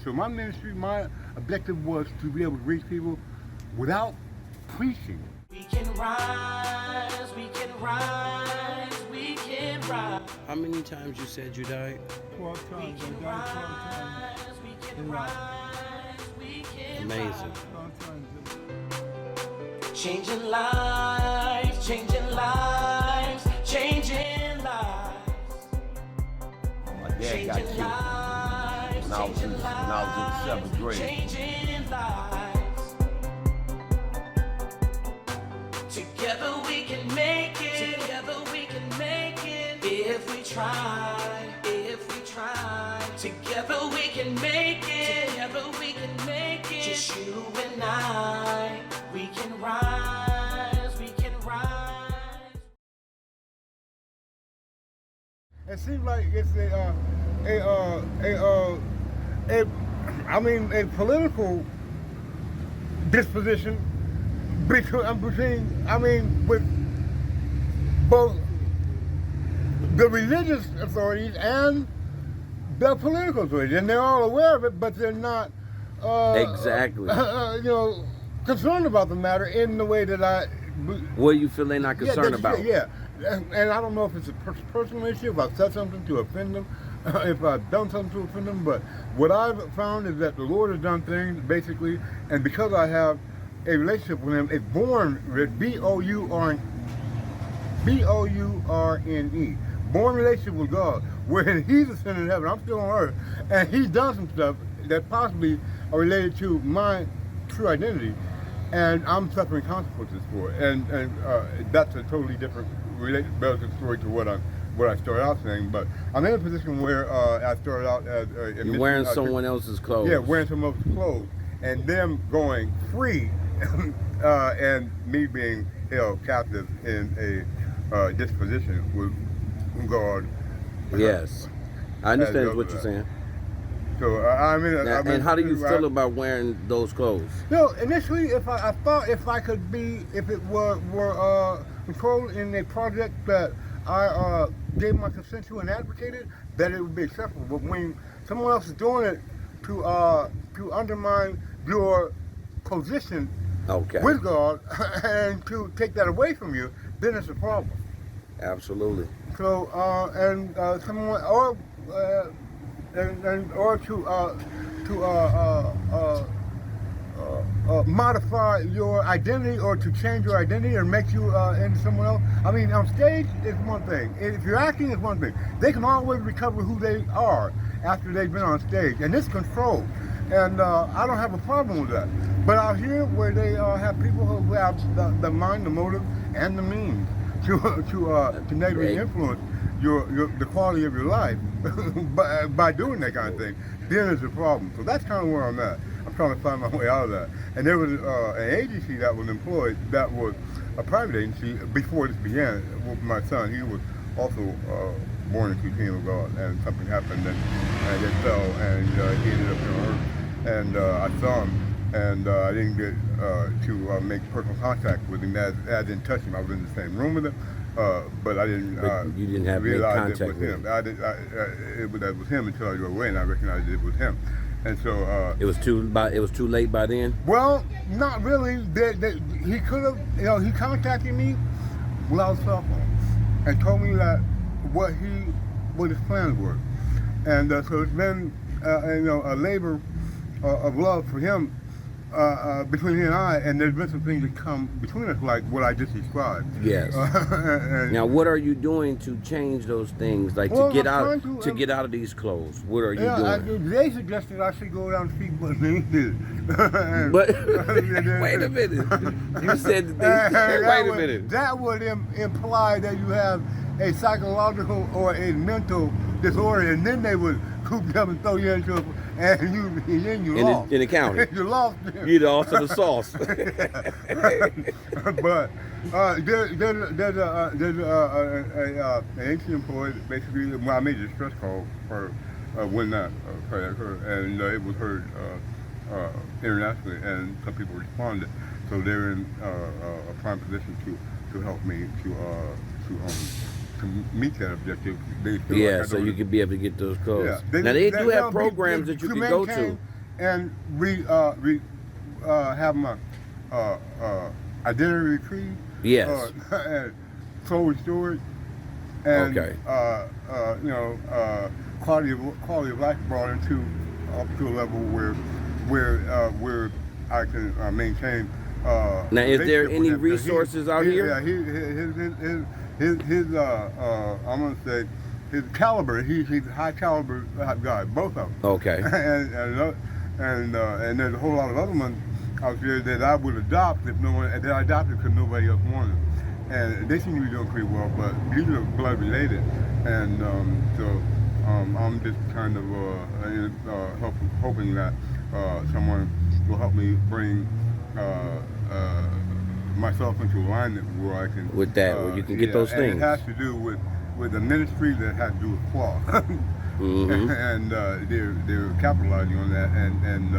So my ministry, my objective was to be able to reach people without preaching. We can rise, we can rise, we can rise. How many times you said you died? 12 We times. can I died 12 times. rise, we can rise, we can Amazing. 12 times. rise. Changing lives, changing lives, changing lives. My dad got Changing killed lives, when I was in the 7th grade. changing lives. Together we can make it. Together we can make it. If we try, if we try. Together we can make it. Together we can make it. Just you and I. We can rise. We can rise. It seems like it's a political disposition with both the religious authorities and the political authorities, and they're all aware of it, but they're not Exactly. concerned about the matter in the way that I. What do you feel they're not concerned about? Yeah, and I don't know if it's a personal issue, if I've said something to offend them, if I've done something to offend them, but what I've found is that the Lord has done things, basically, and because I have a relationship with Him, it's born with B-O-U-R-N-E, born relationship with God, where He's ascended in heaven, I'm still on earth, and He's done some stuff that possibly are related to my true identity, and I'm suffering consequences for it, and that's a totally different relative story to what I started out saying. But I'm in a position where I started out as You're wearing someone else's clothes. Yeah, wearing someone else's clothes, and them going free, and me being held captive in a disposition with God. Yes, I understand what you're saying. So And how do you feel about wearing those clothes? Initially, if I thought if it were controlled in a project that I gave my consent to and advocated, that it would be acceptable. But when someone else is doing it to undermine your position with God and to take that away from you, then it's a problem. Absolutely. So someone or to modify your identity or to change your identity or make you into someone else. I mean, on stage is one thing. If you're acting is one thing. They can always recover who they are after they've been on stage, and it's controlled. And I don't have a problem with that. But out here, where they have people who have the mind, the motive, and the means to negatively influence the quality of your life by doing that kind of thing, then it's a problem. So that's kind of where I'm at. I'm trying to find my way out of that. And there was an agency that was employed that was a private agency before this began with my son. He was also born into the kingdom of God, and something happened and it fell, and he ended up on earth. And I saw him, and I didn't get to make personal contact with him. I didn't touch him. I was in the same room with him. But I didn't. You didn't have realize contact it was him. It was him until I drove away, and I recognized it was him. And so it was too late by then. Well, not really. He could have. He contacted me without a cell phone and told me that what his plans were, and so it's been a labor of love for him. Between he and I, and there's been some things that come between us, like what I just described. Yes. Now, what are you doing to change those things, like to get out of these clothes? What are you doing? They suggested I should go down and speak what they did. But wait a minute. You said that wait a minute. That would imply that you have a psychological or a mental disorder, and then they would coop you up and throw you into and you lost. In the county. You lost. You lost to the sauce. But there's an agency employee that basically, I made a distress call for when that occurred, and it was heard internationally, and some people responded. So they're in a prime position to help me to meet that objective. Yeah, like so you can be able to get those clothes. Yeah. Now they do have programs that you can go to. and we have my identity retrieved. Yes. And soul restored. And Okay. quality of life brought into up to a level where I can maintain. Now, is there relationship any with him. resources out here? Yeah, his I'm gonna say his caliber. He's a high caliber guy, both of them. Okay. and there's a whole lot of other ones out there that I would adopt if no one that I adopted because nobody else wanted. And they seem to be doing pretty well, but these are blood related, and so I'm just kind of hoping that someone will help me bring myself into alignment where I can With that, where you can get those things. And it has to do with a ministry that has to do with cloth, and they're capitalizing on that, and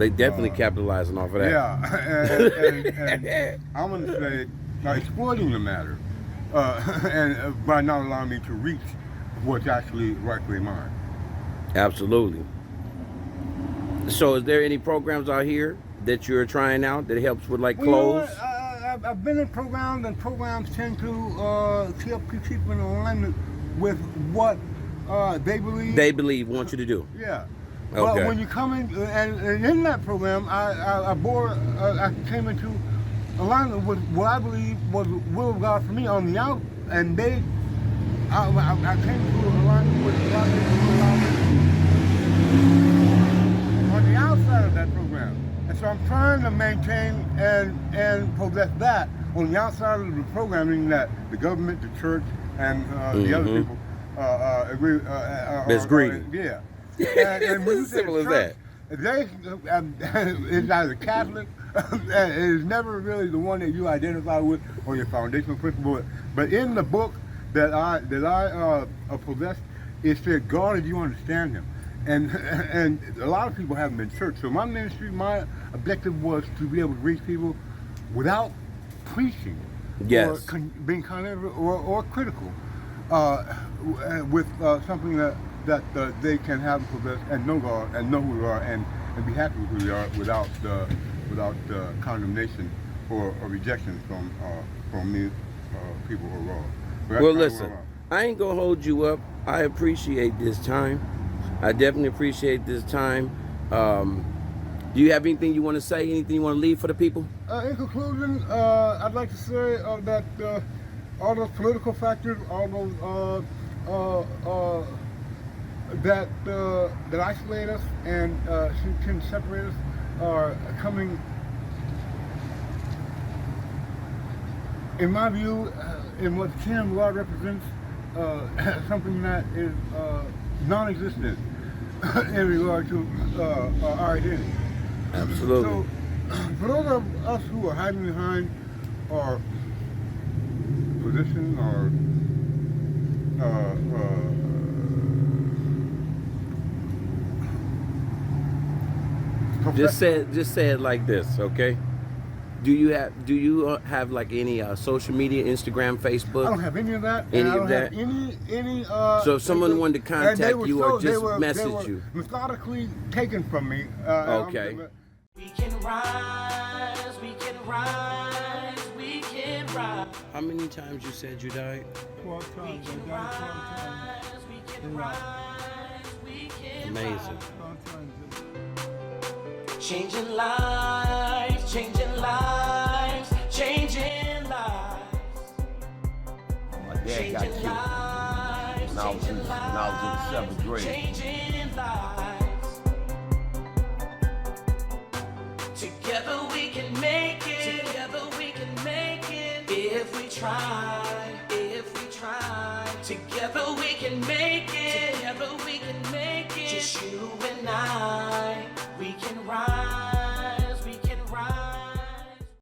they definitely capitalizing off of that. Yeah, and I'm going to say exploiting the matter, and by not allowing me to reach what's actually rightfully mine. Absolutely. So, is there any programs out here that you're trying out that helps with like clothes? I've been in programs, and programs tend to keep in alignment with what they believe. They want you to do. Yeah. Okay. But when you come in, and in that program, I came into alignment with what I believe was the will of God for me on the out, and I came to alignment with God on the outside of that program. And so I'm trying to maintain and possess that on the outside of the programming that the government, the church, and the other people agree. That's greedy. Yeah. And when you say Simple as church, it's either Catholic. It is never really the one that you identify with or your foundational principle. But in the book that I possess, it said, God, do you understand Him? And a lot of people haven't been church. So my ministry, my objective was to be able to reach people without preaching, yes, or being kind of or critical, with something that they can have and possess and know God and know who they are and be happy with who they are without condemnation or rejection from me, people who are wrong. Well, listen, I ain't gonna hold you up. I appreciate this time. I definitely appreciate this time. Do you have anything you want to say? Anything you want to leave for the people? In conclusion, I'd like to say that all those political factors, all those that isolate us and can separate us are coming, in my view, in what the kingdom of God represents, something that is non-existent in regard to our identity. Absolutely. So, for those of us who are hiding behind our position or just say it like this, okay? Do you have like any social media, Instagram, Facebook? I don't have any of that. Any I don't of that? Have any. So if someone wanted to contact you or just message you, methodically taken from me. Okay. We can rise, we can rise, we can rise. How many times you said you died? 12 times. We can rise, we can rise, we can Amazing. Changing lives, changing lives, changing lives. My dad got killed when I was in the 7th grade. Changing lives. Together we can make it. Together we can make it. If we try, if we try. Together we can make it.